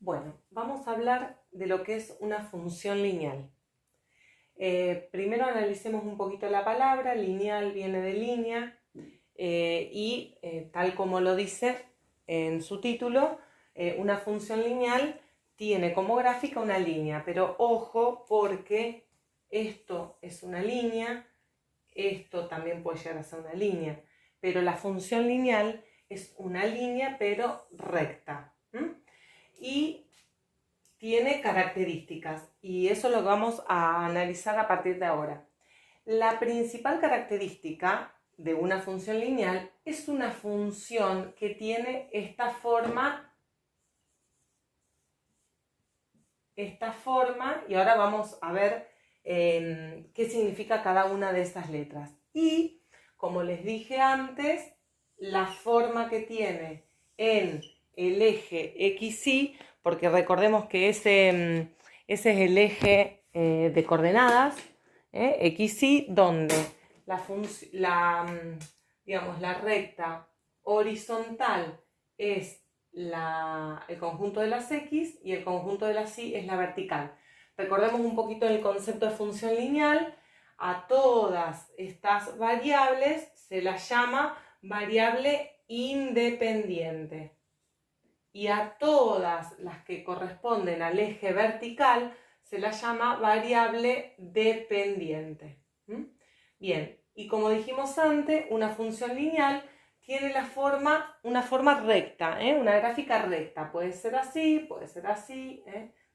Bueno, vamos a hablar de lo que es una función lineal. Primero analicemos un poquito la palabra. Lineal viene de línea y tal como lo dice en su título, una función lineal tiene como gráfica una línea, pero ojo porque esto es una línea, esto también puede llegar a ser una línea, pero la función lineal es una línea pero recta. Y tiene características y eso lo vamos a analizar a partir de ahora. La principal característica de una función lineal es una función que tiene esta forma, y ahora vamos a ver qué significa cada una de estas letras. Y como les dije antes, la forma que tiene en el eje XY, porque recordemos que ese es el eje de coordenadas, XY, donde la recta horizontal es el conjunto de las X y el conjunto de las Y es la vertical. Recordemos un poquito el concepto de función lineal. A todas estas variables se las llama variable independiente. Y a todas las que corresponden al eje vertical se las llama variable dependiente. Bien, y como dijimos antes, una función lineal tiene una forma recta, una gráfica recta. Puede ser así,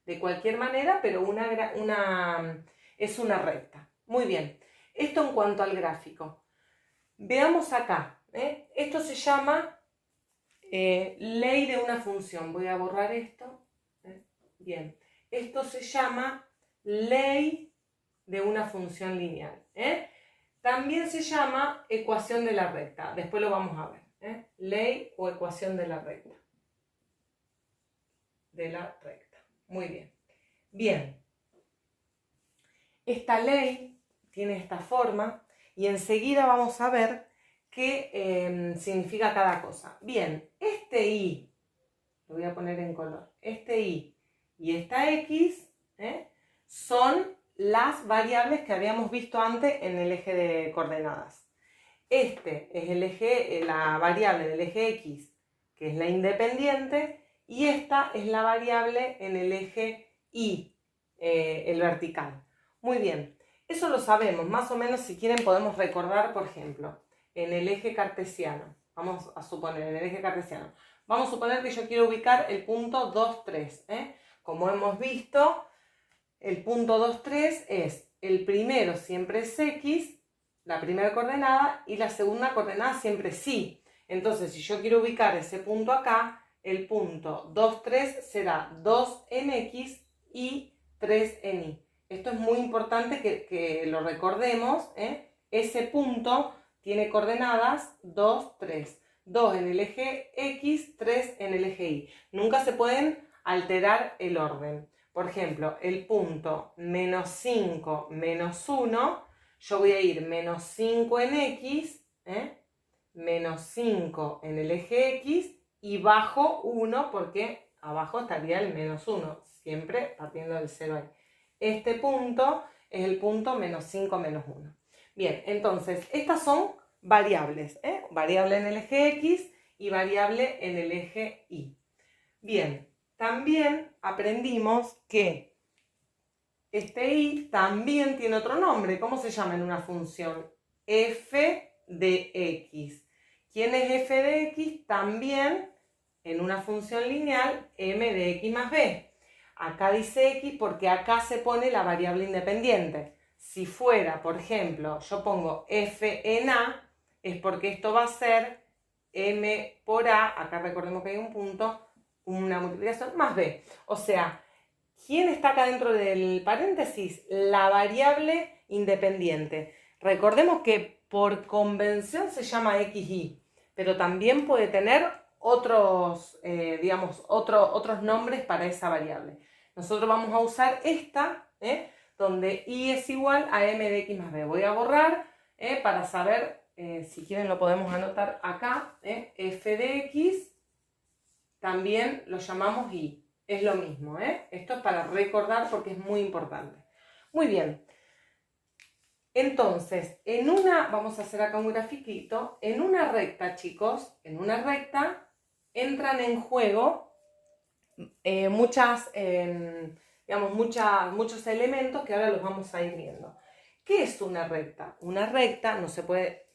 de cualquier manera, pero es una recta. Muy bien, esto en cuanto al gráfico. Veamos acá, esto se llama ley de una función. Voy a borrar esto. Bien, esto se llama ley de una función lineal. También se llama ecuación de la recta. Después lo vamos a ver. Ley o ecuación de la recta. Muy bien. Bien. Esta ley tiene esta forma y enseguida vamos a ver qué significa cada cosa. Bien, este Y, lo voy a poner en color, este Y y esta X son las variables que habíamos visto antes en el eje de coordenadas. Este es la variable del eje X, que es la independiente, y esta es la variable en el eje Y, el vertical. Muy bien, eso lo sabemos, más o menos. Si quieren podemos recordar, por ejemplo, en el eje cartesiano. Vamos a suponer, en el eje cartesiano. Vamos a suponer que yo quiero ubicar el punto 2, 3. Como hemos visto, el punto 2, 3 es el primero siempre es X, la primera coordenada, y la segunda coordenada siempre es Y. Entonces, si yo quiero ubicar ese punto acá, el punto 2, 3 será 2 en X y 3 en Y. Esto es muy importante que lo recordemos. Ese punto tiene coordenadas 2, 3. 2 en el eje X, 3 en el eje Y. Nunca se pueden alterar el orden. Por ejemplo, el punto menos 5, menos 1, yo voy a ir menos 5 en X, menos 5 en el eje X y bajo 1 porque abajo estaría el menos 1, siempre partiendo del 0 ahí. Este punto es el punto menos 5, menos 1. Bien, entonces estas son variables, variable en el eje X y variable en el eje Y. Bien, también aprendimos que este Y también tiene otro nombre. ¿Cómo se llama en una función? F de X. ¿Quién es F de X? También en una función lineal M de X más B. Acá dice X porque acá se pone la variable independiente. Si fuera, por ejemplo, yo pongo F en A, es porque esto va a ser M por A, acá recordemos que hay un punto, una multiplicación más B. O sea, ¿quién está acá dentro del paréntesis? La variable independiente. Recordemos que por convención se llama XY, pero también puede tener otros nombres para esa variable. Nosotros vamos a usar esta, donde Y es igual a M de X más B. Voy a borrar para saber, si quieren lo podemos anotar acá, F de X también lo llamamos Y. es lo mismo, ¿eh? Esto es para recordar porque es muy importante. Muy bien. Entonces, vamos a hacer acá un grafiquito, en una recta, chicos, en una recta entran en juego muchos elementos que ahora los vamos a ir viendo. ¿Qué es una recta? Una recta no se puede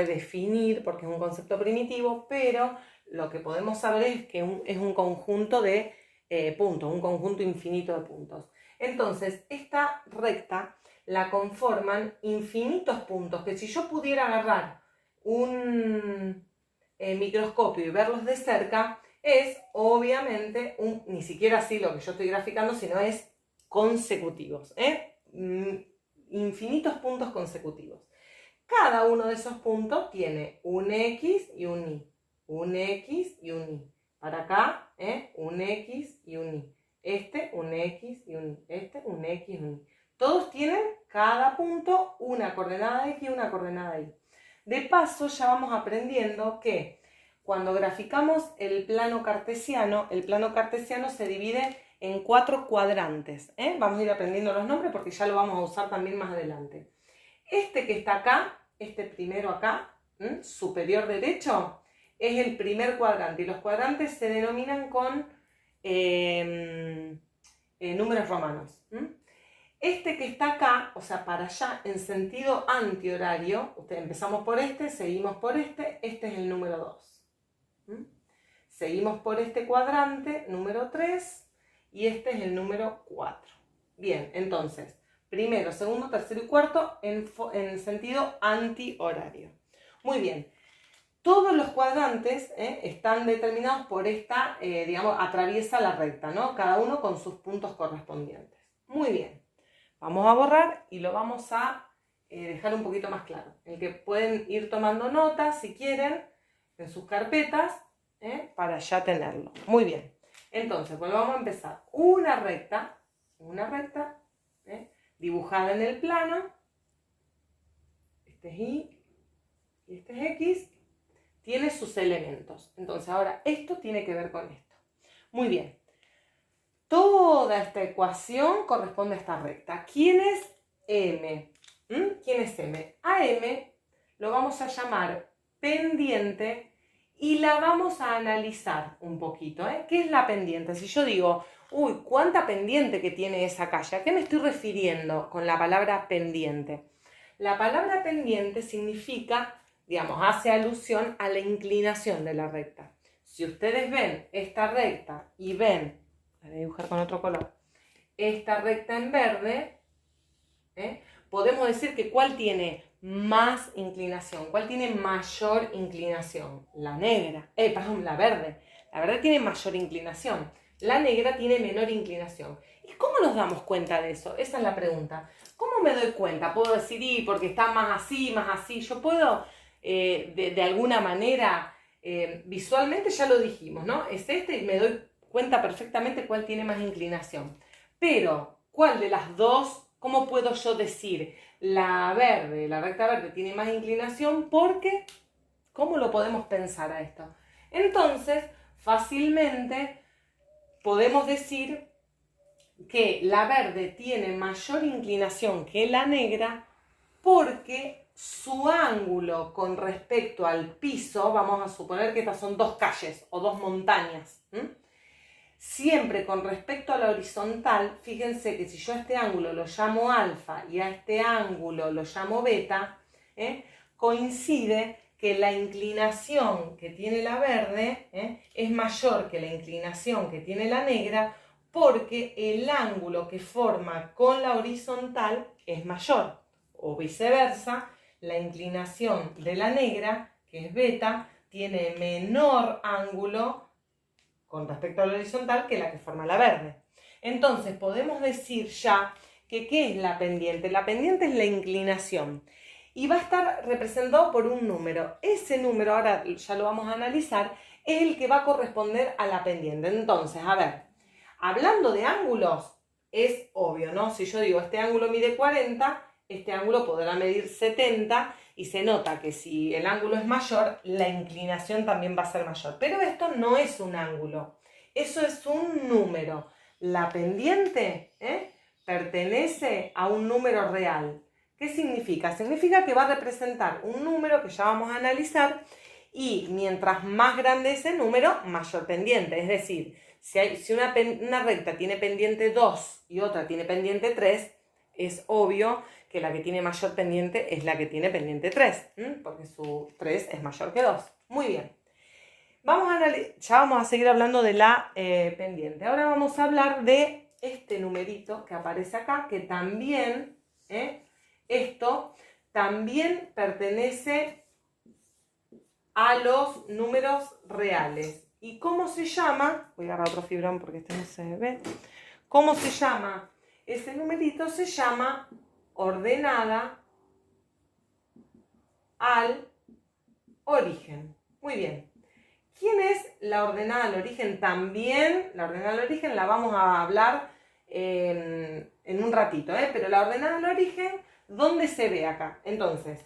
definir porque es un concepto primitivo, pero lo que podemos saber es que es un conjunto de puntos, un conjunto infinito de puntos. Entonces, esta recta la conforman infinitos puntos que si yo pudiera agarrar un microscopio y verlos de cerca, es obviamente ni siquiera así lo que yo estoy graficando, sino es consecutivos, infinitos puntos consecutivos. Cada uno de esos puntos tiene un X y un Y, un X y un Y. Para acá, un X y un Y. Un X y un Y. Un X y un Y. Todos tienen, cada punto, una coordenada X y una coordenada Y. De paso, ya vamos aprendiendo que cuando graficamos el plano cartesiano se divide en 4 cuadrantes. Vamos a ir aprendiendo los nombres porque ya lo vamos a usar también más adelante. Este que está acá, este primero acá, superior derecho, es el primer cuadrante. Y los cuadrantes se denominan con números romanos. Este que está acá, o sea, para allá, en sentido antihorario, empezamos por este, seguimos por este es el número 2. Seguimos por este cuadrante, número 3, y este es el número 4. Bien, entonces, primero, segundo, tercero y cuarto en sentido antihorario. Muy bien. Todos los cuadrantes están determinados por esta, atraviesa la recta, ¿no? Cada uno con sus puntos correspondientes. Muy bien. Vamos a borrar y lo vamos a dejar un poquito más claro. El que pueden ir tomando notas si quieren en sus carpetas para ya tenerlo. Muy bien. Entonces, pues vamos a empezar. Una recta dibujada en el plano. Este es Y y este es X. Tiene sus elementos. Entonces, ahora esto tiene que ver con esto. Muy bien. Toda esta ecuación corresponde a esta recta. ¿Quién es M? ¿Quién es M? A M lo vamos a llamar pendiente y la vamos a analizar un poquito. ¿Qué es la pendiente? Si yo digo, uy, ¿cuánta pendiente que tiene esa calle? ¿A qué me estoy refiriendo con la palabra pendiente? La palabra pendiente significa, hace alusión a la inclinación de la recta. Si ustedes ven esta recta y ven, voy a dibujar con otro color, esta recta en verde, podemos decir que ¿cuál tiene más inclinación? ¿Cuál tiene mayor inclinación? La negra, la verde. La verde tiene mayor inclinación. La negra tiene menor inclinación. ¿Y cómo nos damos cuenta de eso? Esa es la pregunta. ¿Cómo me doy cuenta? ¿Puedo decir, porque está más así, más así? Yo puedo, de alguna manera, visualmente ya lo dijimos, ¿no? Es este y me doy cuenta perfectamente cuál tiene más inclinación. Pero, ¿cuál de las dos? ¿Cómo puedo yo decir? La recta verde tiene más inclinación porque, ¿cómo lo podemos pensar a esto? Entonces, fácilmente podemos decir que la verde tiene mayor inclinación que la negra porque su ángulo con respecto al piso, vamos a suponer que estas son 2 calles o 2 montañas, siempre con respecto a la horizontal, fíjense que si yo a este ángulo lo llamo alfa y a este ángulo lo llamo beta, coincide que la inclinación que tiene la verde es mayor que la inclinación que tiene la negra porque el ángulo que forma con la horizontal es mayor. O viceversa, la inclinación de la negra, que es beta, tiene menor ángulo con respecto a la horizontal que la que forma la verde. Entonces podemos decir ya que ¿qué es la pendiente? La pendiente es la inclinación y va a estar representado por un número. Ese número, ahora ya lo vamos a analizar, es el que va a corresponder a la pendiente. Entonces, a ver, hablando de ángulos, es obvio, ¿no? Si yo digo este ángulo mide 40, este ángulo podrá medir 70 y se nota que si el ángulo es mayor, la inclinación también va a ser mayor. Pero esto no es un ángulo. Eso es un número. La pendiente pertenece a un número real. ¿Qué significa? Significa que va a representar un número que ya vamos a analizar y mientras más grande ese número, mayor pendiente. Es decir, si una recta tiene pendiente 2 y otra tiene pendiente 3, es obvio que la que tiene mayor pendiente es la que tiene pendiente 3, porque su 3 es mayor que 2. Muy bien. Ya vamos a seguir hablando de la pendiente. Ahora vamos a hablar de este numerito que aparece acá, que también, esto también pertenece a los números reales. ¿Y cómo se llama? Voy a agarrar otro fibrón porque este no se ve. ¿Cómo se llama? Ese numerito se llama ordenada al origen. Muy bien. ¿Quién es la ordenada al origen? También la ordenada al origen la vamos a hablar en un ratito, pero la ordenada al origen, ¿dónde se ve acá? Entonces,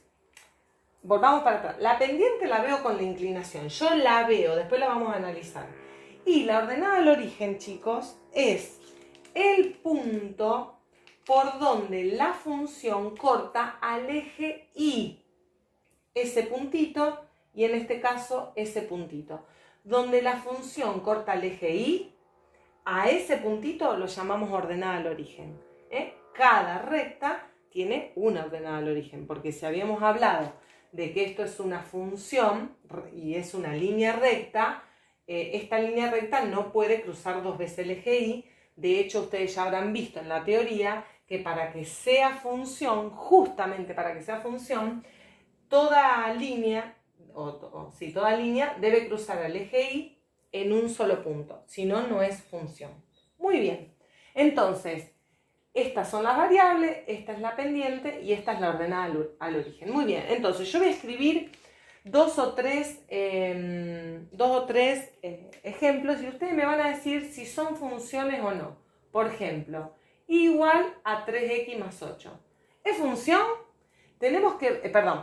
volvamos para atrás. La pendiente la veo con la inclinación. Yo la veo, después la vamos a analizar. Y la ordenada al origen, chicos, es el punto por donde la función corta al eje Y. Ese puntito y en este caso ese puntito. Donde la función corta el eje Y, a ese puntito lo llamamos ordenada al origen. Cada recta tiene una ordenada al origen, porque si habíamos hablado de que esto es una función y es una línea recta, esta línea recta no puede cruzar dos veces el eje Y. De hecho, ustedes ya habrán visto en la teoría que para que sea función, justamente para que sea función, toda línea debe cruzar el eje Y en un solo punto, si no, no es función. Muy bien, entonces, estas son las variables, esta es la pendiente y esta es la ordenada al origen. Muy bien, entonces yo voy a escribir dos o tres ejemplos y ustedes me van a decir si son funciones o no. Por ejemplo, y igual a 3x más 8. ¿Es función?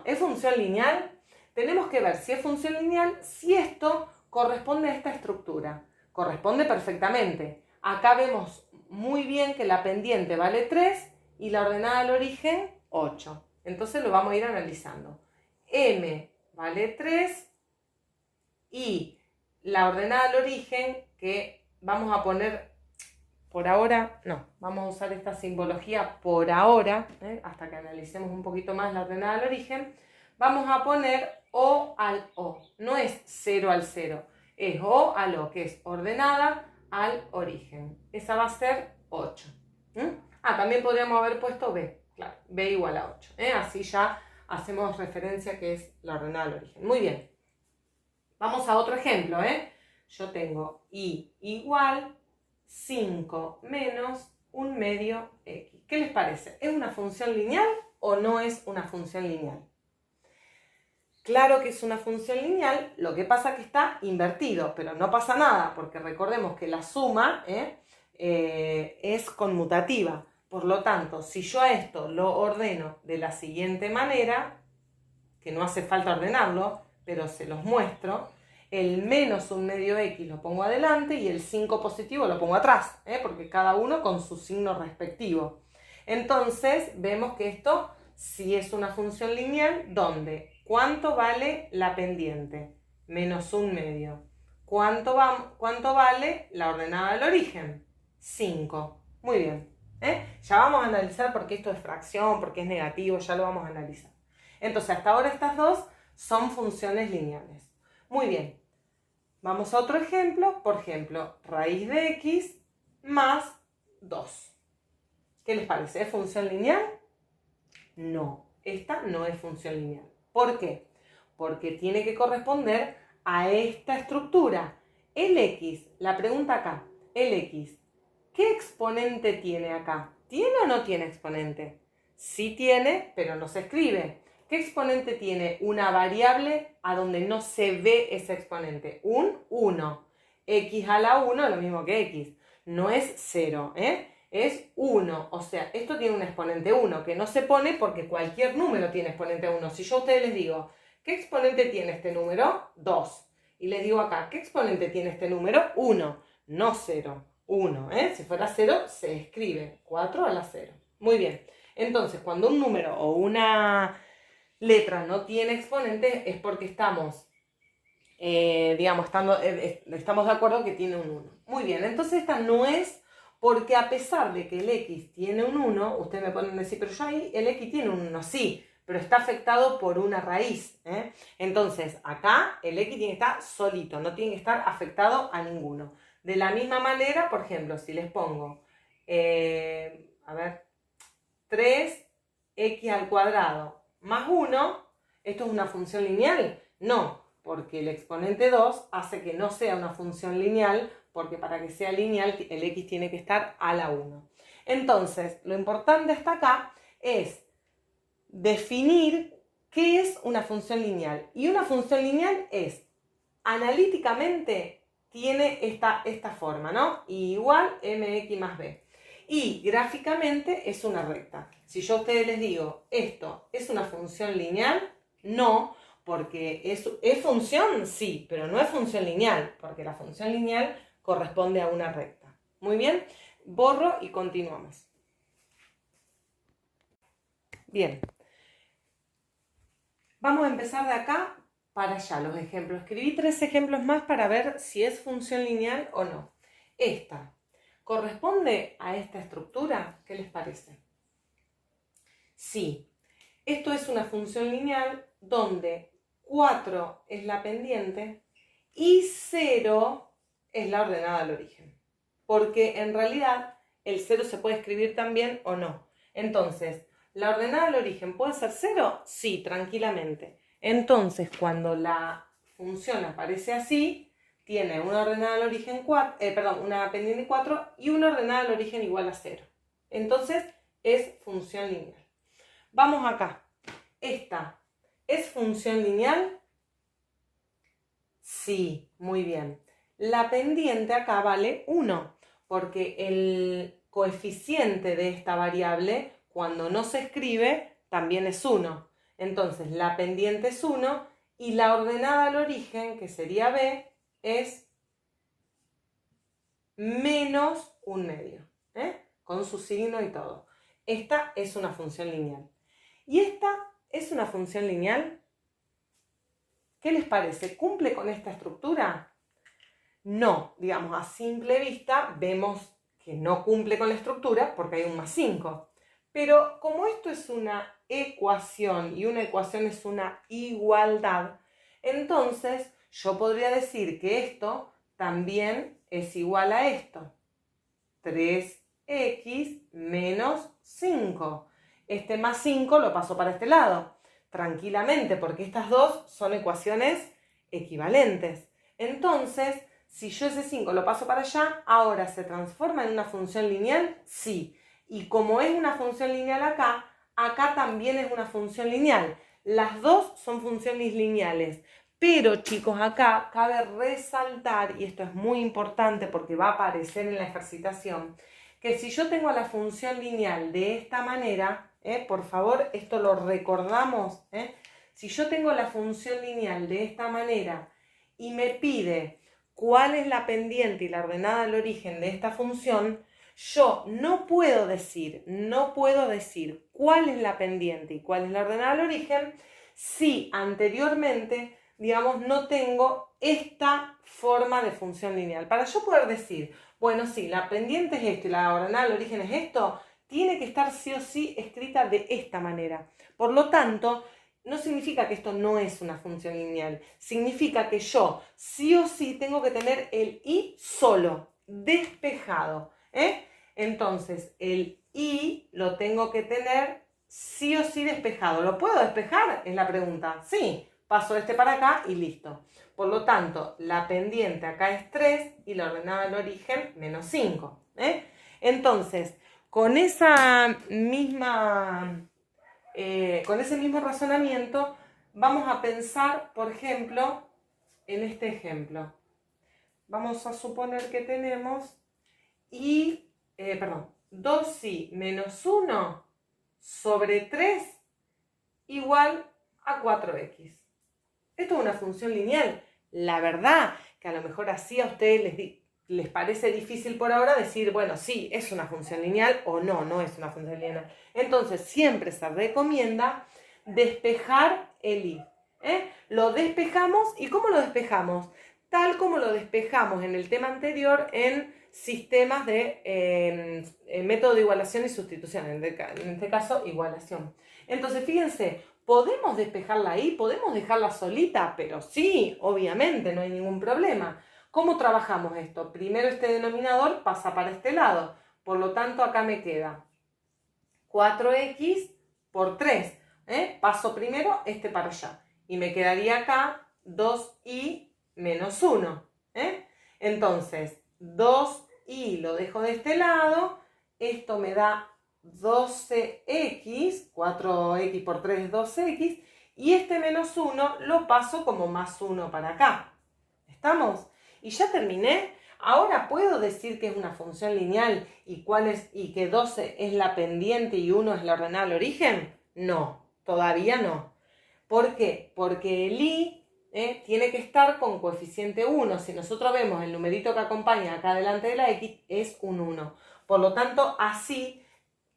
¿Es función lineal? Tenemos que ver si es función lineal, si esto corresponde a esta estructura. Corresponde perfectamente. Acá vemos muy bien que la pendiente vale 3 y la ordenada al origen 8. Entonces lo vamos a ir analizando. M vale 3 y la ordenada al origen, que vamos a poner por ahora, no, vamos a usar esta simbología por ahora, hasta que analicemos un poquito más la ordenada al origen, vamos a poner O al O, no es 0 al 0, es O al O, que es ordenada al origen. Esa va a ser 8. También podríamos haber puesto B, claro, B igual a 8, así ya hacemos referencia que es la ordenada al origen. Muy bien, vamos a otro ejemplo, yo tengo Y igual 5 menos 1 medio x. ¿Qué les parece? ¿Es una función lineal o no es una función lineal? Claro que es una función lineal, lo que pasa es que está invertido, pero no pasa nada, porque recordemos que la suma es conmutativa. Por lo tanto, si yo a esto lo ordeno de la siguiente manera, que no hace falta ordenarlo, pero se los muestro, el menos 1 medio x lo pongo adelante y el 5 positivo lo pongo atrás, porque cada uno con su signo respectivo. Entonces, vemos que esto sí es una función lineal donde ¿cuánto vale la pendiente? Menos 1 medio. ¿Cuánto vale la ordenada al origen? 5. Muy bien. Ya vamos a analizar por qué esto es fracción, por qué es negativo, ya lo vamos a analizar. Entonces, hasta ahora estas dos son funciones lineales. Muy bien. Vamos a otro ejemplo. Por ejemplo, raíz de x más 2. ¿Qué les parece? ¿Es función lineal? No, esta no es función lineal. ¿Por qué? Porque tiene que corresponder a esta estructura. El x, la pregunta acá, el x, ¿qué exponente tiene acá? ¿Tiene o no tiene exponente? Sí tiene, pero no se escribe. ¿Qué exponente tiene una variable a donde no se ve ese exponente? Un 1. X a la 1 es lo mismo que x. No es 0, es 1. O sea, esto tiene un exponente 1 que no se pone porque cualquier número tiene exponente 1. Si yo a ustedes les digo, ¿qué exponente tiene este número? 2. Y les digo acá, ¿qué exponente tiene este número? 1. no 0, 1, Si fuera 0, se escribe 4 a la 0. Muy bien. Entonces, cuando un número o una letra no tiene exponente es porque estamos, estamos de acuerdo que tiene un 1. Muy bien, entonces esta no es porque a pesar de que el X tiene un 1, ustedes me pueden decir, pero ya ahí el X tiene un 1, sí, pero está afectado por una raíz. Entonces, acá el X tiene que estar solito, no tiene que estar afectado a ninguno. De la misma manera, por ejemplo, si les pongo, 3x al cuadrado más 1, ¿esto es una función lineal? No, porque el exponente 2 hace que no sea una función lineal, porque para que sea lineal el x tiene que estar a la 1. Entonces, lo importante hasta acá es definir qué es una función lineal. Y una función lineal es, analíticamente, tiene esta forma, ¿no? Y igual mx más b. Y gráficamente es una recta. Si yo a ustedes les digo, ¿esto es una función lineal? No, porque es función, sí, pero no es función lineal, porque la función lineal corresponde a una recta. Muy bien, borro y continuamos. Bien, vamos a empezar de acá para allá los ejemplos. Escribí 3 ejemplos más para ver si es función lineal o no. Esta, ¿corresponde a esta estructura? ¿Qué les parece? Sí, esto es una función lineal donde 4 es la pendiente y 0 es la ordenada al origen. Porque en realidad el 0 se puede escribir también o no. Entonces, ¿la ordenada al origen puede ser 0? Sí, tranquilamente. Entonces, cuando la función aparece así, tiene una ordenada al origen 4, una pendiente 4 y una ordenada al origen igual a 0. Entonces, es función lineal. Vamos acá. ¿Esta es función lineal? Sí, muy bien. La pendiente acá vale 1, porque el coeficiente de esta variable, cuando no se escribe, también es 1. Entonces, la pendiente es 1 y la ordenada al origen, que sería b, es menos 1/2, con su signo y todo. Esta es una función lineal. ¿Y esta es una función lineal? ¿Qué les parece? ¿Cumple con esta estructura? No, digamos, a simple vista vemos que no cumple con la estructura porque hay un más 5. Pero como esto es una ecuación y una ecuación es una igualdad, entonces yo podría decir que esto también es igual a esto. 3x menos 5. Este más 5 lo paso para este lado, tranquilamente, porque estas dos son ecuaciones equivalentes. Entonces, si yo ese 5 lo paso para allá, ¿ahora se transforma en una función lineal? Sí. Y como es una función lineal acá, acá también es una función lineal. Las dos son funciones lineales. Pero, chicos, acá cabe resaltar, y esto es muy importante porque va a aparecer en la ejercitación, que si yo tengo la función lineal de esta manera, por favor, esto lo recordamos, si yo tengo la función lineal de esta manera y me pide cuál es la pendiente y la ordenada al origen de esta función, yo no puedo decir cuál es la pendiente y cuál es la ordenada al origen si anteriormente, digamos, no tengo esta forma de función lineal. Para yo poder decir, bueno, sí, la pendiente es esto y la ordenada al origen es esto, tiene que estar sí o sí escrita de esta manera. Por lo tanto, no significa que esto no es una función lineal. Significa que yo sí o sí tengo que tener el y solo, despejado. Entonces, el y lo tengo que tener sí o sí despejado. ¿Lo puedo despejar? Es la pregunta. Sí, paso este para acá y listo. Por lo tanto, la pendiente acá es 3 y la ordenada al origen menos 5. Entonces, con esa misma... con ese mismo razonamiento, vamos a pensar, por ejemplo, en este ejemplo. Vamos a suponer que tenemos 2y menos 1 sobre 3 igual a 4x. Esto es una función lineal. La verdad que a lo mejor así a ustedes les parece difícil por ahora decir, bueno, sí, es una función lineal o no, no es una función lineal. Entonces, siempre se recomienda despejar el i. Lo despejamos, ¿y cómo lo despejamos? Tal como lo despejamos en el tema anterior en sistemas de método de igualación y sustitución, en este caso, igualación. Entonces, fíjense, ¿podemos despejarla ahí? ¿Podemos dejarla solita? Pero sí, obviamente, no hay ningún problema. ¿Cómo trabajamos esto? Primero este denominador pasa para este lado. Por lo tanto, acá me queda 4x por 3. Paso primero este para allá. Y me quedaría acá 2i menos 1. Entonces, 2i lo dejo de este lado. Esto me da 12x. 4x por 3 es 12x. Y este menos 1 lo paso como más 1 para acá. ¿Estamos? Y ya terminé. Ahora puedo decir que es una función lineal y que 12 es la pendiente y 1 es la ordenada al origen. No, todavía no. ¿Por qué? Porque el i tiene que estar con coeficiente 1. Si nosotros vemos el numerito que acompaña acá delante de la x, es un 1. Por lo tanto, así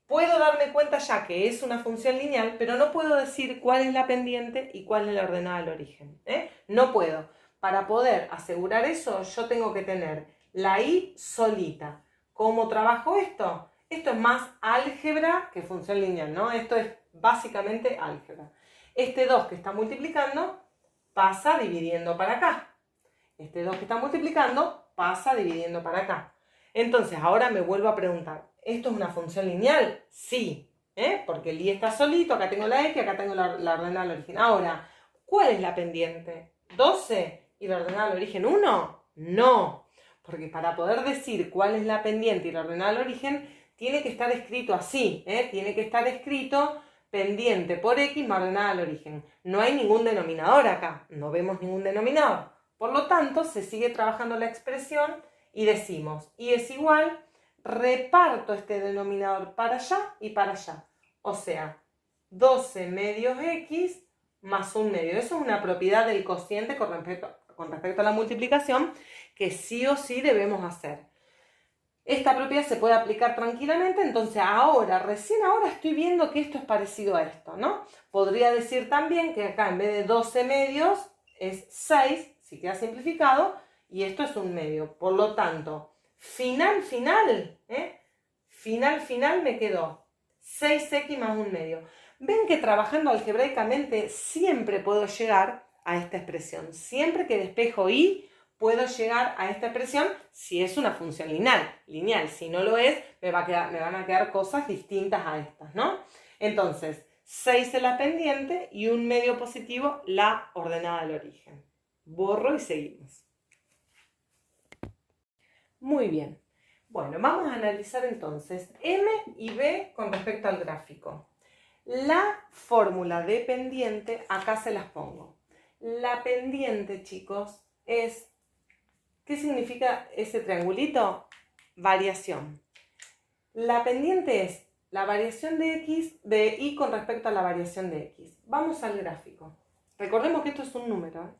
puedo darme cuenta ya que es una función lineal, pero no puedo decir cuál es la pendiente y cuál es la ordenada al origen. No puedo. Para poder asegurar eso, yo tengo que tener la i solita. ¿Cómo trabajo esto? Esto es más álgebra que función lineal, ¿no? Esto es básicamente álgebra. Este 2 que está multiplicando pasa dividiendo para acá. Este 2 que está multiplicando pasa dividiendo para acá. Entonces, ahora me vuelvo a preguntar, ¿esto es una función lineal? Sí, porque el i está solito, acá tengo la x, acá tengo la ordenada al origen. Ahora, ¿cuál es la pendiente? ¿12? ¿Y la ordenada al origen 1? No, porque para poder decir cuál es la pendiente y la ordenada al origen, tiene que estar escrito así, tiene que estar escrito pendiente por x más ordenada al origen. No hay ningún denominador acá, no vemos ningún denominador. Por lo tanto, se sigue trabajando la expresión y decimos, y es igual, reparto este denominador para allá y para allá. O sea, 12 medios x más 1 medio. Eso es una propiedad del cociente con respecto a la multiplicación que sí o sí debemos hacer. Esta propiedad se puede aplicar tranquilamente, entonces recién ahora estoy viendo que esto es parecido a esto, ¿no? Podría decir también que acá en vez de 12 medios es 6, si queda simplificado, y esto es 1 medio. Por lo tanto, final me quedó 6x más 1 medio. Ven que trabajando algebraicamente siempre puedo llegar a esta expresión. Siempre que despejo y puedo llegar a esta expresión si es una función lineal. Si no lo es, me van a quedar cosas distintas a estas, ¿no? Entonces, 6 es la pendiente y 1 medio positivo la ordenada al origen. Borro y seguimos. Muy bien. Bueno, vamos a analizar entonces M y B con respecto al gráfico. La fórmula de pendiente, acá se las pongo. La pendiente, chicos, es... ¿Qué significa ese triangulito? Variación. La pendiente es la variación de y con respecto a la variación de x. Vamos al gráfico. Recordemos que esto es un número.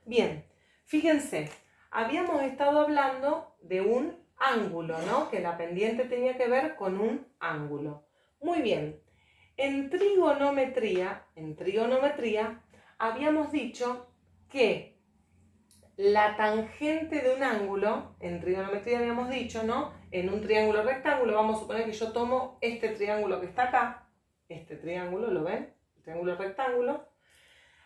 Bien, fíjense, habíamos estado hablando de un ángulo, ¿no? Que la pendiente tenía que ver con un ángulo. Muy bien. En trigonometría, habíamos dicho que la tangente de un ángulo, en trigonometría habíamos dicho, ¿no? En un triángulo rectángulo, vamos a suponer que yo tomo este triángulo que está acá, este triángulo, ¿lo ven? El triángulo rectángulo.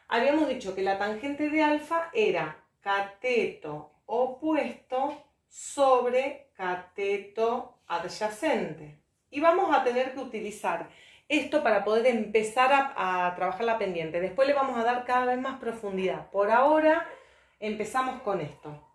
Habíamos dicho que la tangente de alfa era cateto opuesto sobre cateto adyacente. Y vamos a tener que utilizar esto para poder empezar a trabajar la pendiente. Después le vamos a dar cada vez más profundidad. Por ahora empezamos con esto.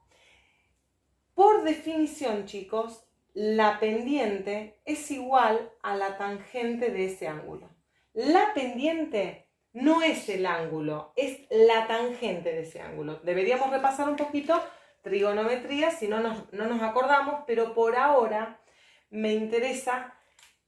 Por definición, chicos, la pendiente es igual a la tangente de ese ángulo. La pendiente no es el ángulo, es la tangente de ese ángulo. Deberíamos repasar un poquito trigonometría si no nos acordamos, pero por ahora me interesa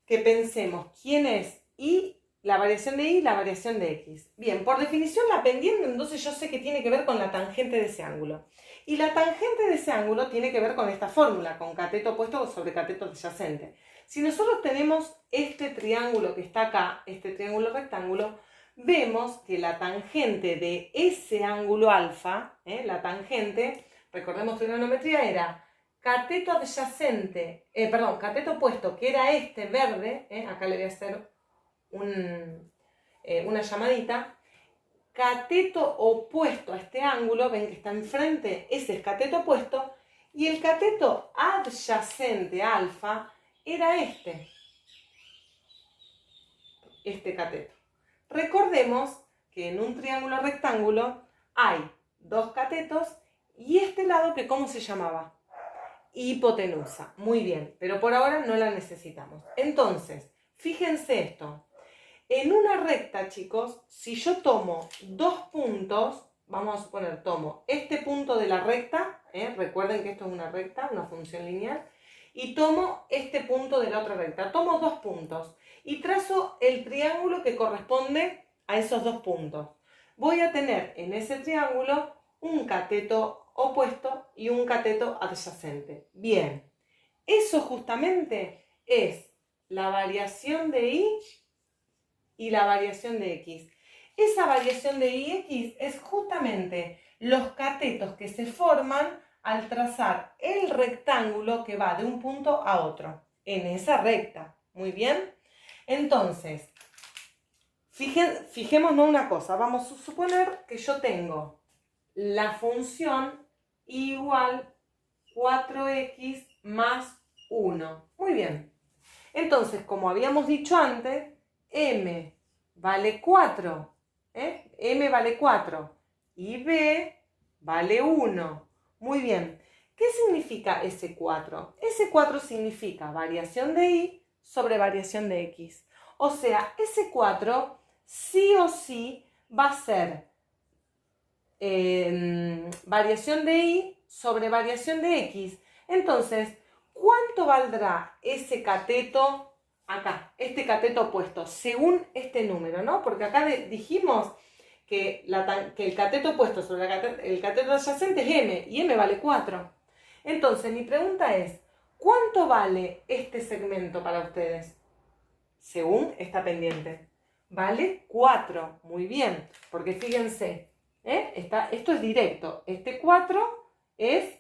que pensemos quién es y la variación de y la variación de x. Bien, por definición la pendiente, entonces yo sé que tiene que ver con la tangente de ese ángulo. Y la tangente de ese ángulo tiene que ver con esta fórmula, con cateto opuesto sobre cateto adyacente. Si nosotros tenemos este triángulo que está acá, este triángulo rectángulo, vemos que la tangente de ese ángulo alfa, la tangente, recordemos trigonometría, era cateto adyacente, cateto opuesto, que era este verde, acá le voy a hacer una llamadita, cateto opuesto a este ángulo, ven que está enfrente, ese es cateto opuesto, y el cateto adyacente alfa era este cateto. Recordemos que en un triángulo rectángulo hay dos catetos y este lado que ¿cómo se llamaba? Hipotenusa. Muy bien, pero por ahora no la necesitamos. Entonces, fíjense esto. En una recta, chicos, si yo tomo dos puntos, vamos a suponer, tomo este punto de la recta, recuerden que esto es una recta, una función lineal, y tomo este punto de la otra recta. Tomo dos puntos y trazo el triángulo que corresponde a esos dos puntos. Voy a tener en ese triángulo un cateto opuesto y un cateto adyacente. Bien, eso justamente es la variación de y la variación de x. Esa variación de y y x es justamente los catetos que se forman al trazar el rectángulo que va de un punto a otro en esa recta. Muy bien. Entonces, fijémonos una cosa. Vamos a suponer que yo tengo la función igual 4x más 1. Muy bien. Entonces, como habíamos dicho antes, m vale 4. M vale 4 y b vale 1. Muy bien. ¿Qué significa ese 4? Ese 4 significa variación de y sobre variación de x. O sea, ese 4 sí o sí va a ser variación de y sobre variación de x. Entonces, ¿cuánto valdrá ese cateto acá, este cateto opuesto, según este número, ¿no? Porque acá dijimos que el cateto opuesto sobre el cateto adyacente es m, y m vale 4. Entonces, mi pregunta es, ¿cuánto vale este segmento para ustedes? Según esta pendiente. Vale 4, muy bien, porque fíjense, esto es directo, este 4 es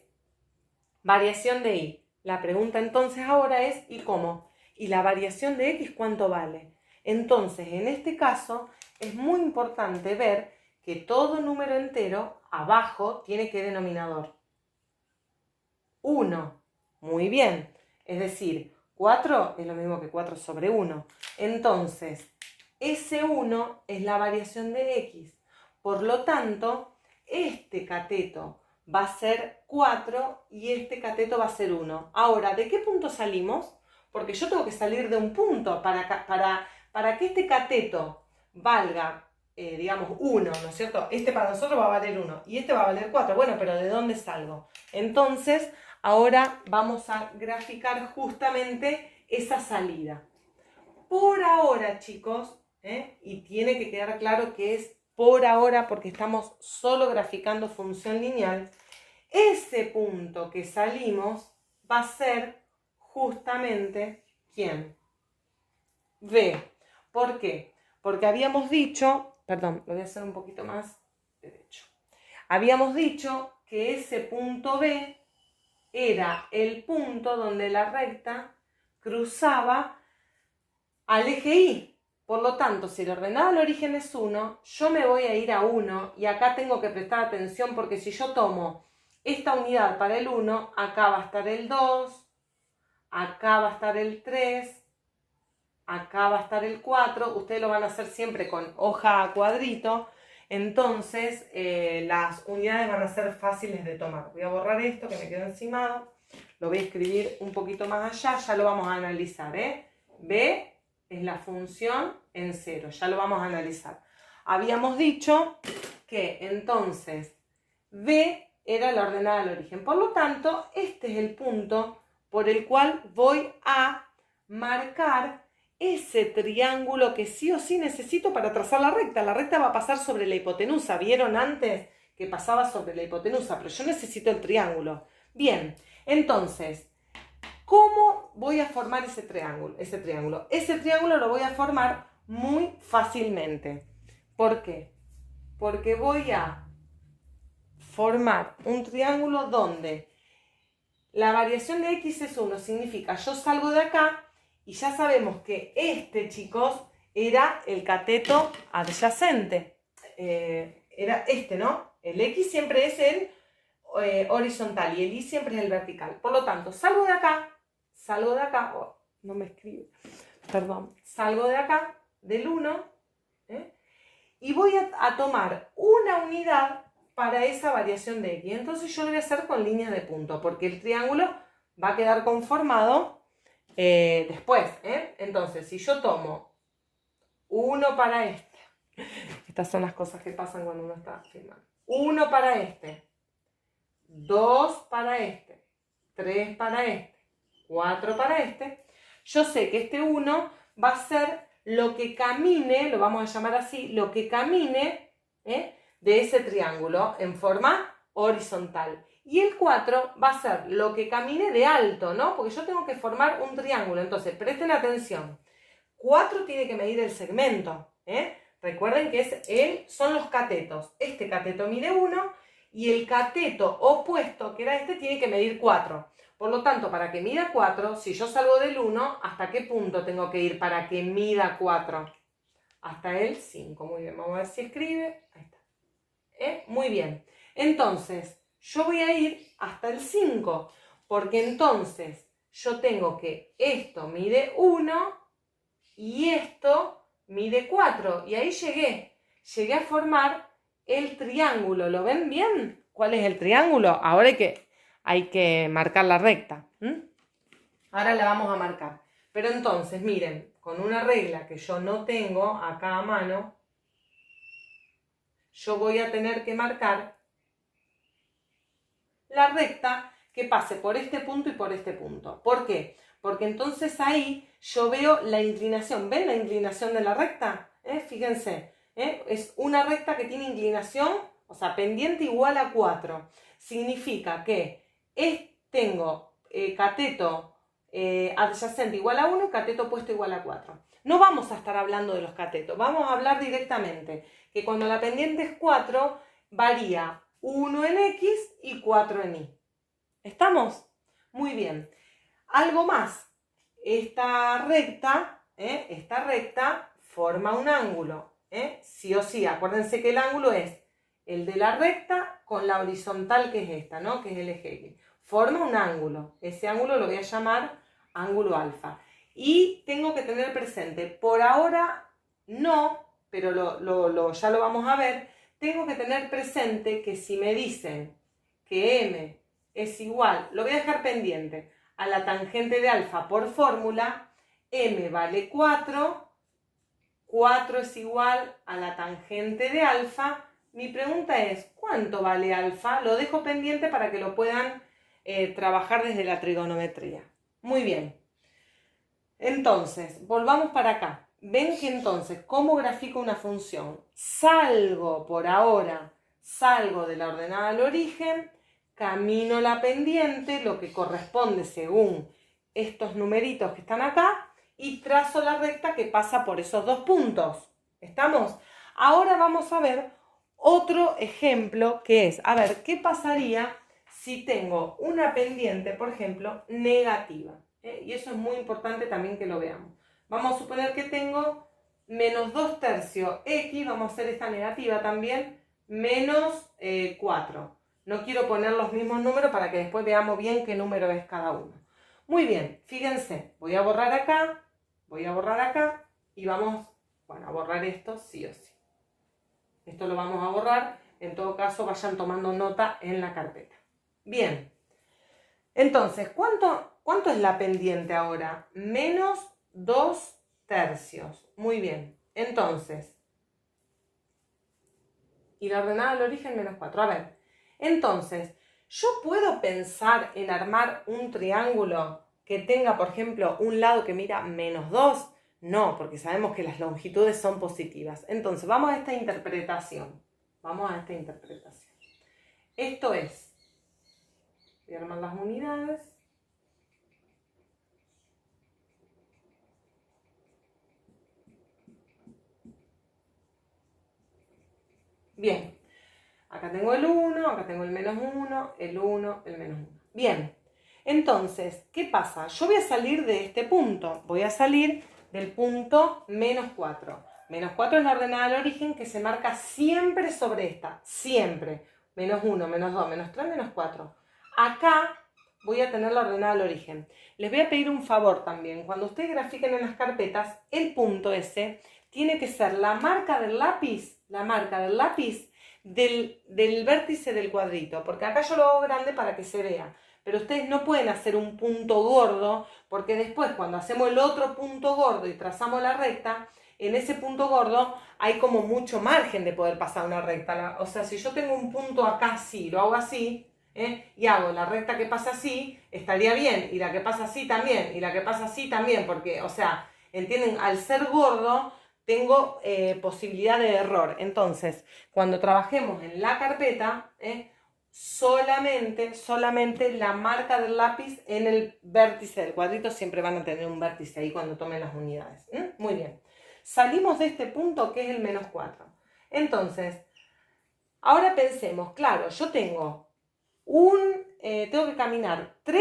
variación de y. La pregunta entonces ahora es, ¿y cómo? ¿Y la variación de x cuánto vale? Entonces, en este caso, es muy importante ver que todo número entero abajo tiene que denominador 1. Muy bien. Es decir, 4 es lo mismo que 4 sobre 1. Entonces, ese 1 es la variación de x. Por lo tanto, este cateto va a ser 4 y este cateto va a ser 1. Ahora, ¿de qué punto salimos? Porque yo tengo que salir de un punto para que este cateto valga, digamos, 1, ¿no es cierto? Este para nosotros va a valer 1 y este va a valer 4. Bueno, pero ¿de dónde salgo? Entonces, ahora vamos a graficar justamente esa salida. Por ahora, chicos, y tiene que quedar claro que es por ahora porque estamos solo graficando función lineal, ese punto que salimos va a ser justamente, ¿quién? B. ¿Por qué? Porque habíamos dicho, perdón, lo voy a hacer un poquito más derecho. Habíamos dicho que ese punto B era el punto donde la recta cruzaba al eje Y. Por lo tanto, si el ordenado del origen es 1, yo me voy a ir a 1 y acá tengo que prestar atención porque si yo tomo esta unidad para el 1, acá va a estar el 2, acá va a estar el 3, acá va a estar el 4, ustedes lo van a hacer siempre con hoja a cuadrito, entonces las unidades van a ser fáciles de tomar. Voy a borrar esto que me quedó encimado, lo voy a escribir un poquito más allá, ya lo vamos a analizar, B es la función en 0, ya lo vamos a analizar. Habíamos dicho que entonces B era la ordenada del origen, por lo tanto este es el punto por el cual voy a marcar ese triángulo que sí o sí necesito para trazar la recta. La recta va a pasar sobre la hipotenusa. ¿Vieron antes que pasaba sobre la hipotenusa, pero yo necesito el triángulo. Bien, entonces, ¿cómo voy a formar ese triángulo? Ese triángulo lo voy a formar muy fácilmente. ¿Por qué? Porque voy a formar un triángulo donde la variación de x es 1, significa yo salgo de acá y ya sabemos que este, chicos, era el cateto adyacente. Era este, ¿no? El x siempre es el horizontal y el y siempre es el vertical. Por lo tanto, salgo de acá, oh, no me escribe, perdón, salgo de acá, del 1, y voy a tomar una unidad para esa variación de x. Entonces yo lo voy a hacer con líneas de punto, porque el triángulo va a quedar conformado después. Entonces, si yo tomo 1 para este, estas son las cosas que pasan cuando uno está filmando. 1 para este, 2 para este, 3 para este, 4 para este. Yo sé que este 1 va a ser lo que camine, lo vamos a llamar así, lo que camine de ese triángulo en forma horizontal. Y el 4 va a ser lo que camine de alto, ¿no? Porque yo tengo que formar un triángulo. Entonces, presten atención. 4 tiene que medir el segmento. Recuerden que son los catetos. Este cateto mide 1 y el cateto opuesto, que era este, tiene que medir 4. Por lo tanto, para que mida 4, si yo salgo del 1, ¿hasta qué punto tengo que ir para que mida 4? Hasta el 5. Muy bien, vamos a ver si escribe. Ahí está. Muy bien. Entonces, yo voy a ir hasta el 5, porque entonces yo tengo que esto mide 1 y esto mide 4. Y ahí llegué a formar el triángulo. ¿Lo ven bien? ¿Cuál es el triángulo? Ahora hay que marcar la recta. Ahora la vamos a marcar. Pero entonces, miren, con una regla que yo no tengo acá a mano, yo voy a tener que marcar la recta que pase por este punto y por este punto. ¿Por qué? Porque entonces ahí yo veo la inclinación. ¿Ven la inclinación de la recta? Fíjense, es una recta que tiene inclinación, o sea, pendiente igual a 4. Significa que tengo cateto adyacente igual a 1 y cateto opuesto igual a 4. No vamos a estar hablando de los catetos, vamos a hablar directamente que cuando la pendiente es 4, varía 1 en x y 4 en y. ¿Estamos? Muy bien. Algo más. Esta recta forma un ángulo. Sí o sí, acuérdense que el ángulo es el de la recta con la horizontal, que es esta, ¿no? Que es el eje X. Forma un ángulo. Ese ángulo lo voy a llamar ángulo alfa. Y tengo que tener presente, por ahora no, pero ya lo vamos a ver, tengo que tener presente que si me dicen que m es igual, lo voy a dejar pendiente, a la tangente de alfa por fórmula, m vale 4, 4 es igual a la tangente de alfa. Mi pregunta es, ¿cuánto vale alfa? Lo dejo pendiente para que lo puedan trabajar desde la trigonometría. Muy bien. Entonces, volvamos para acá. Ven que entonces, ¿cómo grafico una función? Por ahora, salgo de la ordenada al origen, camino la pendiente, lo que corresponde según estos numeritos que están acá, y trazo la recta que pasa por esos dos puntos. ¿Estamos? Ahora vamos a ver otro ejemplo que es, a ver, ¿qué pasaría si tengo una pendiente, por ejemplo, negativa? Y eso es muy importante también que lo veamos. Vamos a suponer que tengo menos 2 tercios x, vamos a hacer esta negativa también, menos 4. No quiero poner los mismos números para que después veamos bien qué número es cada uno. Muy bien, fíjense, voy a borrar acá y vamos, a borrar esto sí o sí. Esto lo vamos a borrar, en todo caso vayan tomando nota en la carpeta. Bien, entonces, ¿cuánto es la pendiente ahora? Menos 2 tercios. Muy bien, entonces, y la ordenada al origen menos 4. A ver, entonces, ¿yo puedo pensar en armar un triángulo que tenga, por ejemplo, un lado que mira menos 2? No, porque sabemos que las longitudes son positivas. Entonces, vamos a esta interpretación. Esto es, voy a armar las unidades. Bien, acá tengo el 1, acá tengo el menos 1, el 1, el menos 1. Bien, entonces, ¿qué pasa? Yo voy a salir de este punto, voy a salir del punto menos 4. Menos 4 es la ordenada del origen que se marca siempre sobre esta, siempre. Menos 1, menos 2, menos 3, menos 4. Acá voy a tener la ordenada del origen. Les voy a pedir un favor también. Cuando ustedes grafiquen en las carpetas, el punto ese tiene que ser la marca del lápiz del vértice del cuadrito. Porque acá yo lo hago grande para que se vea. Pero ustedes no pueden hacer un punto gordo, porque después cuando hacemos el otro punto gordo y trazamos la recta, en ese punto gordo hay como mucho margen de poder pasar una recta. O sea, si yo tengo un punto acá así, lo hago así, y hago la recta que pasa así, estaría bien, y la que pasa así también, y la que pasa así también, porque, o sea, ¿entienden? Al ser gordo, tengo posibilidad de error. Entonces, cuando trabajemos en la carpeta, solamente la marca del lápiz en el vértice del cuadrito, siempre van a tener un vértice ahí cuando tomen las unidades. Muy bien. Salimos de este punto que es el menos 4. Entonces, ahora pensemos, claro, yo tengo tengo que caminar 3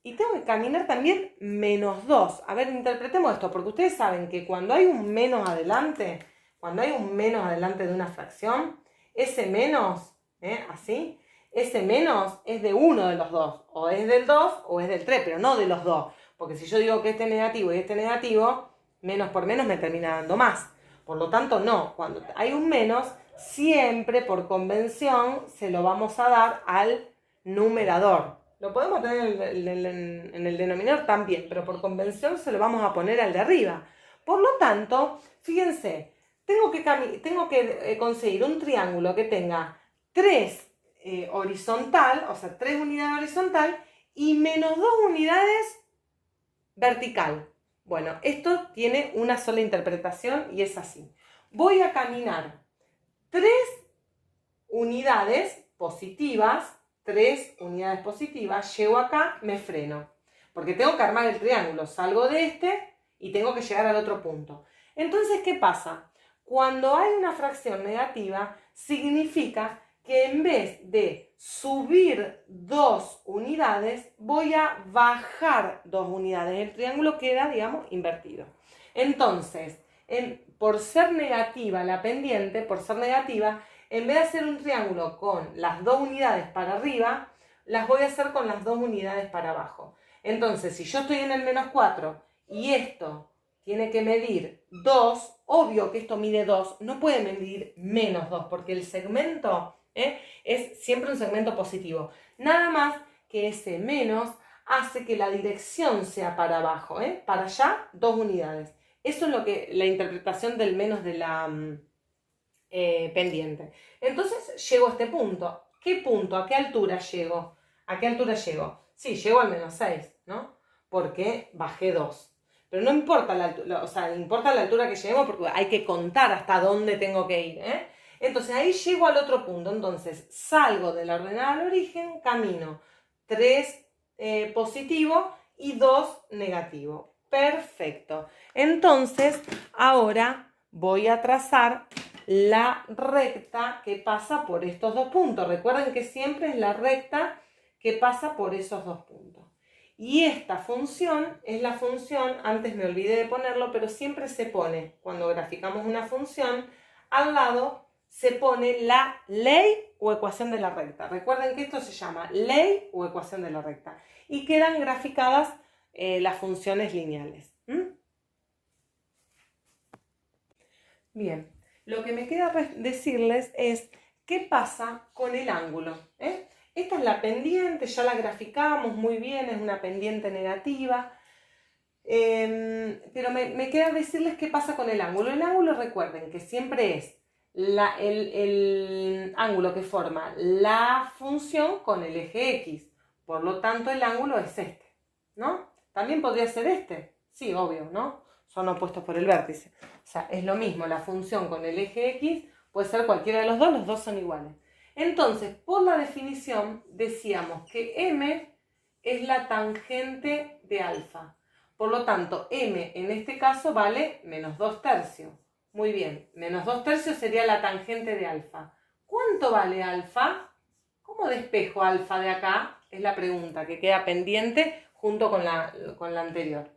y tengo que caminar también menos 2. A ver, interpretemos esto, porque ustedes saben que cuando hay un menos adelante de una fracción, ese menos, así, ese menos es de uno de los dos, o es del 2 o es del 3, pero no de los dos, porque si yo digo que este es negativo y este es negativo, menos por menos me termina dando más. Por lo tanto, no, cuando hay un menos, siempre por convención se lo vamos a dar al numerador. Lo podemos tener en el denominador también, pero por convención se lo vamos a poner al de arriba. Por lo tanto, fíjense, tengo que conseguir un triángulo que tenga 3 horizontal, o sea, 3 unidades horizontal y menos 2 unidades vertical. Bueno, esto tiene una sola interpretación y es así. Voy a caminar 3 unidades positivas, llego acá, me freno. Porque tengo que armar el triángulo, salgo de este y tengo que llegar al otro punto. Entonces, ¿qué pasa? Cuando hay una fracción negativa, significa que en vez de subir 2 unidades, voy a bajar 2 unidades. El triángulo queda, digamos, invertido. Entonces, por ser negativa la pendiente, en vez de hacer un triángulo con las 2 unidades para arriba, las voy a hacer con las 2 unidades para abajo. Entonces, si yo estoy en el menos 4 y esto tiene que medir 2, obvio que esto mide 2, no puede medir menos 2, porque el segmento es siempre un segmento positivo. Nada más que ese menos hace que la dirección sea para abajo, para allá 2 unidades. Eso es la interpretación del menos de la pendiente. Entonces llego a este punto. ¿Qué punto? ¿A qué altura llego? ¿A qué altura llego? Sí, llego al menos 6, ¿no? Porque bajé 2. Pero no importa la altura, o sea, importa la altura que lleguemos porque hay que contar hasta dónde tengo que ir, Entonces ahí llego al otro punto. Entonces salgo de la ordenada al origen, camino 3 positivo y 2 negativo. Perfecto. Entonces ahora voy a trazar la recta que pasa por estos 2 puntos. Recuerden que siempre es la recta que pasa por esos 2 puntos. Y esta función es la función, antes me olvidé de ponerlo, pero siempre se pone, cuando graficamos una función, al lado se pone la ley o ecuación de la recta. Recuerden que esto se llama ley o ecuación de la recta. Y quedan graficadas las funciones lineales. Bien, lo que me queda decirles es qué pasa con el ángulo. Esta es la pendiente, ya la graficamos muy bien, es una pendiente negativa. Pero me queda decirles qué pasa con el ángulo. El ángulo, recuerden que siempre es el ángulo que forma la función con el eje X. Por lo tanto, el ángulo es este, ¿no? También podría ser este. Sí, obvio, ¿no? Son opuestos por el vértice. O sea, es lo mismo, la función con el eje X puede ser cualquiera de los dos son iguales. Entonces, por la definición, decíamos que m es la tangente de alfa. Por lo tanto, m en este caso vale menos 2/3. Muy bien, menos 2/3 sería la tangente de alfa. ¿Cuánto vale alfa? ¿Cómo despejo alfa de acá? Es la pregunta que queda pendiente junto con la anterior.